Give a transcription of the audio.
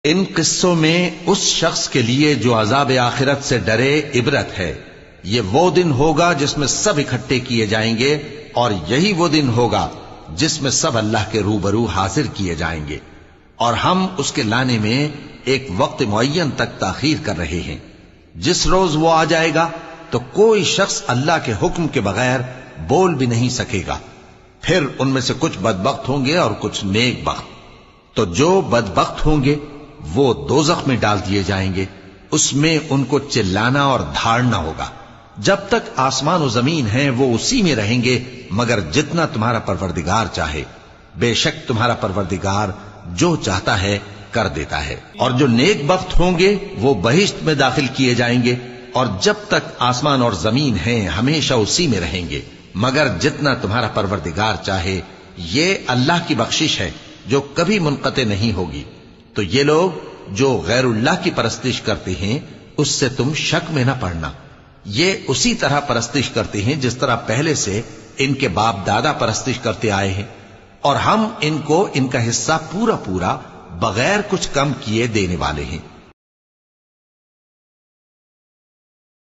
ان قصوں میں اس شخص کے لیے جو عذاب آخرت سے ڈرے عبرت ہے۔ یہ وہ دن ہوگا جس میں سب اکٹھے کیے جائیں گے، اور یہی وہ دن ہوگا جس میں سب اللہ کے روبرو حاضر کیے جائیں گے، اور ہم اس کے لانے میں ایک وقت معین تک تاخیر کر رہے ہیں۔ جس روز وہ آ جائے گا تو کوئی شخص اللہ کے حکم کے بغیر بول بھی نہیں سکے گا۔ پھر ان میں سے کچھ بدبخت ہوں گے اور کچھ نیک بخت۔ تو جو بدبخت ہوں گے وہ دوزخ میں ڈال دیے جائیں گے، اس میں ان کو چلانا اور دھاڑنا ہوگا۔ جب تک آسمان و زمین ہیں وہ اسی میں رہیں گے مگر جتنا تمہارا پروردگار چاہے۔ بے شک تمہارا پروردگار جو چاہتا ہے کر دیتا ہے۔ اور جو نیک بخت ہوں گے وہ بہشت میں داخل کیے جائیں گے، اور جب تک آسمان اور زمین ہیں ہمیشہ اسی میں رہیں گے مگر جتنا تمہارا پروردگار چاہے۔ یہ اللہ کی بخشش ہے جو کبھی منقطع نہیں ہوگی۔ تو یہ لوگ جو غیر اللہ کی پرستش کرتے ہیں اس سے تم شک میں نہ پڑنا۔ یہ اسی طرح پرستش کرتے ہیں جس طرح پہلے سے ان کے باپ دادا پرستش کرتے آئے ہیں، اور ہم ان کو ان کا حصہ پورا پورا بغیر کچھ کم کیے دینے والے ہیں۔